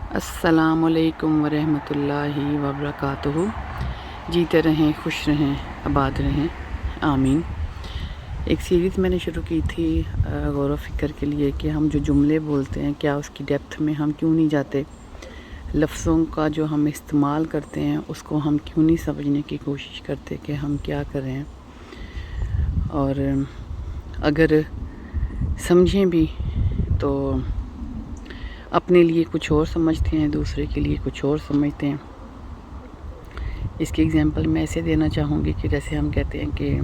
السلام علیکم ورحمۃ اللہ وبرکاتہ۔ جیتے رہیں، خوش رہیں، آباد رہیں، آمین۔ ایک سیریز میں نے شروع کی تھی غور و فکر کے لیے کہ ہم جو جملے بولتے ہیں کیا اس کی ڈیپتھ میں ہم کیوں نہیں جاتے، لفظوں کا جو ہم استعمال کرتے ہیں اس کو ہم کیوں نہیں سمجھنے کی کوشش کرتے کہ ہم کیا کر رہے ہیں، اور اگر سمجھیں بھی تو اپنے لیے کچھ اور سمجھتے ہیں، دوسرے کے لیے کچھ اور سمجھتے ہیں۔ اس کی اگزامپل میں ایسے دینا چاہوں گی کہ جیسے ہم کہتے ہیں کہ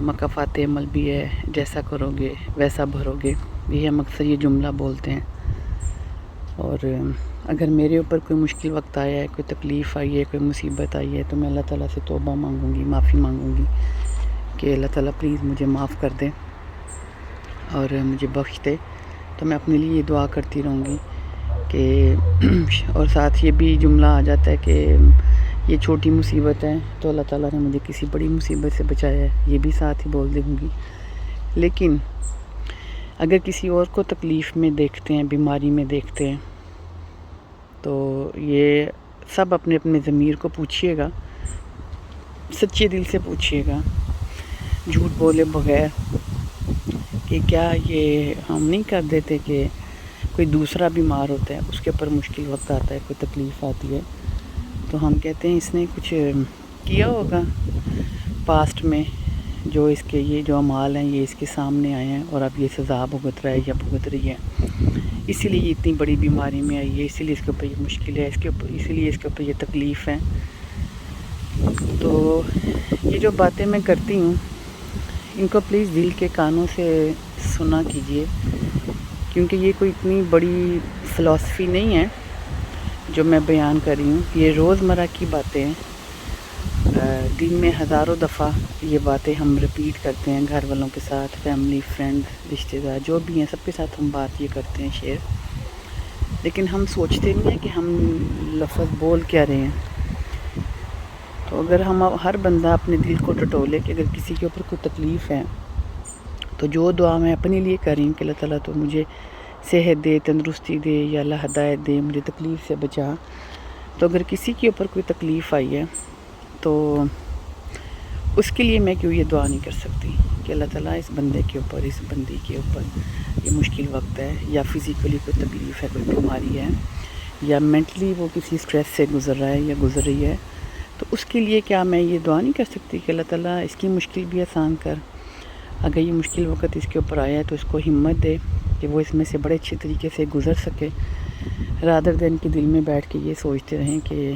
مکافات عمل بھی ہے، جیسا کرو گے ویسا بھرو گے، یہ ہم اکثر یہ جملہ بولتے ہیں۔ اور اگر میرے اوپر کوئی مشکل وقت آیا ہے، کوئی تکلیف آئی ہے، کوئی مصیبت آئی ہے، تو میں اللہ تعالیٰ سے توبہ مانگوں گی، معافی مانگوں گی کہ اللہ تعالیٰ پلیز مجھے معاف کر دے اور مجھے بخش دے۔ تو میں اپنے لیے یہ دعا کرتی رہوں گی کہ اور ساتھ یہ بھی جملہ آ جاتا ہے کہ یہ چھوٹی مصیبت ہے تو اللہ تعالیٰ نے مجھے کسی بڑی مصیبت سے بچایا ہے، یہ بھی ساتھ ہی بول دوں گی۔ لیکن اگر کسی اور کو تکلیف میں دیکھتے ہیں، بیماری میں دیکھتے ہیں، تو یہ سب اپنے اپنے ضمیر کو پوچھیے گا، سچے دل سے پوچھیے گا، جھوٹ بولے بغیر، کہ کیا یہ ہم نہیں کر دیتے کہ کوئی دوسرا بیمار ہوتا ہے، اس کے اوپر مشکل وقت آتا ہے، کوئی تکلیف آتی ہے، تو ہم کہتے ہیں اس نے کچھ کیا ہوگا پاسٹ میں، جو اس کے یہ جو اعمال ہیں یہ اس کے سامنے آئے ہیں اور اب یہ سزا بھگت رہا ہے یا بھگت رہی ہے، اسی لیے یہ اتنی بڑی بیماری میں آئی ہے، اسی لیے اس کے اوپر یہ مشکل ہے، اسی لیے اس کے اوپر یہ تکلیف ہے۔ تو یہ جو باتیں میں کرتی ہوں ان کو پلیز دل کے کانوں سے سنا کیجیے، کیونکہ یہ کوئی اتنی بڑی فلاسفی نہیں ہے جو میں بیان کر رہی ہوں، یہ روزمرہ کی باتیں ہیں۔ دن میں ہزاروں دفعہ یہ باتیں ہم ریپیٹ کرتے ہیں، گھر والوں کے ساتھ، فیملی، فرینڈ، رشتہ دار جو بھی ہیں سب کے ساتھ ہم بات یہ کرتے ہیں شیئر، لیکن ہم سوچتے نہیں ہیں کہ ہم لفظ بول کیا رہے ہیں۔ تو اگر ہم ہر بندہ اپنے دل کو ٹٹولے کہ اگر کسی کے اوپر کوئی تکلیف ہے تو جو دعا میں اپنے لیے کر رہی ہوں کہ اللہ تعالیٰ تو مجھے صحت دے، تندرستی دے، یا اللہ ہدایت دے، مجھے تکلیف سے بچا، تو اگر کسی کے اوپر کوئی تکلیف آئی ہے تو اس کے لیے میں کیوں یہ دعا نہیں کر سکتی کہ اللہ تعالیٰ اس بندے کے اوپر، اس بندی کے اوپر یہ مشکل وقت ہے، یا فزیکلی کوئی تکلیف ہے، کوئی بیماری ہے، یا مینٹلی وہ کسی سٹریس سے گزر رہا ہے یا گزر رہی ہے، تو اس کے لیے کیا میں یہ دعا نہیں کر سکتی کہ اللہ تعالیٰ اس کی مشکل بھی آسان کر، اگر یہ مشکل وقت اس کے اوپر آیا ہے تو اس کو ہمت دے کہ وہ اس میں سے بڑے اچھے طریقے سے گزر سکے، رادر دین کے دل میں بیٹھ کے یہ سوچتے رہیں کہ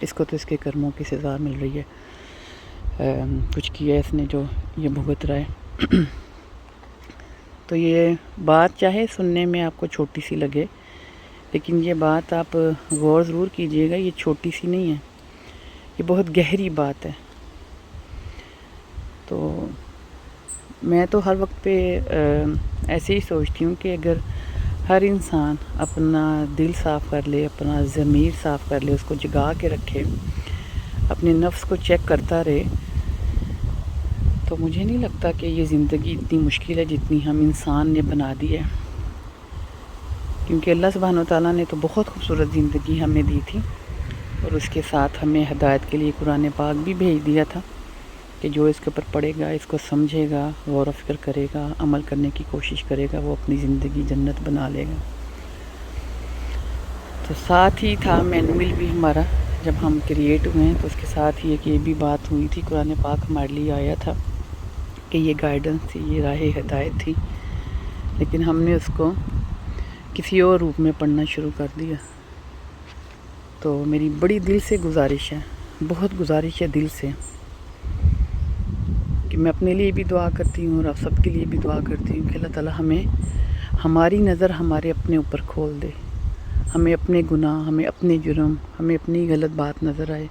اس کو تو اس کے کرموں کی سزا مل رہی ہے، کچھ کیا ہے اس نے جو یہ بھگت رہا ہے۔ تو یہ بات چاہے سننے میں آپ کو چھوٹی سی لگے، لیکن یہ بات آپ غور ضرور کیجیے گا، یہ چھوٹی سی نہیں ہے، یہ بہت گہری بات ہے۔ تو میں تو ہر وقت پہ ایسے ہی سوچتی ہوں کہ اگر ہر انسان اپنا دل صاف کر لے، اپنا ضمیر صاف کر لے، اس کو جگا کے رکھے، اپنے نفس کو چیک کرتا رہے، تو مجھے نہیں لگتا کہ یہ زندگی اتنی مشکل ہے جتنی ہم انسان نے بنا دی ہے، کیونکہ اللہ سبحانہ وتعالیٰ نے تو بہت خوبصورت زندگی ہمیں دی تھی، اور اس کے ساتھ ہمیں ہدایت کے لیے قرآن پاک بھی بھیج دیا تھا کہ جو اس کے اوپر پڑھے گا، اس کو سمجھے گا، غور و فکر کرے گا، عمل کرنے کی کوشش کرے گا، وہ اپنی زندگی جنت بنا لے گا۔ تو ساتھ ہی تھا مینول بھی ہمارا، جب ہم کریٹ ہوئے ہیں تو اس کے ساتھ ہی ایک یہ بھی بات ہوئی تھی، قرآن پاک ہمارے لیے آیا تھا کہ یہ گائیڈنس تھی، یہ راہ ہدایت تھی، لیکن ہم نے اس کو کسی اور روپ میں پڑھنا شروع کر دیا۔ تو میری بڑی دل سے گزارش ہے، بہت گزارش ہے دل سے، کہ میں اپنے لیے بھی دعا کرتی ہوں اور آپ سب کے لیے بھی دعا کرتی ہوں کہ اللہ تعالیٰ ہمیں ہماری نظر ہمارے اپنے اوپر کھول دے، ہمیں اپنے گناہ، ہمیں اپنے جرم، ہمیں اپنی غلط بات نظر آئے،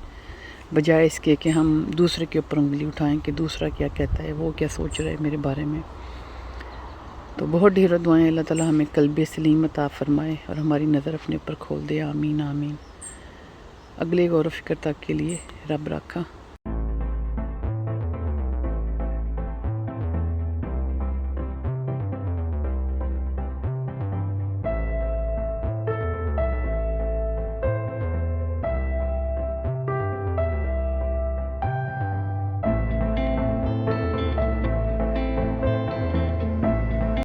بجائے اس کے کہ ہم دوسرے کے اوپر انگلی اٹھائیں کہ دوسرا کیا کہتا ہے، وہ کیا سوچ رہا ہے میرے بارے میں۔ تو بہت ڈھیروں دعائیں، اللہ تعالیٰ ہمیں قلب سلیم عطا فرمائے اور ہماری نظر اپنے اوپر کھول دے، آمین آمین۔ اگلے غور و فکر تک کے لیے رب راکھا۔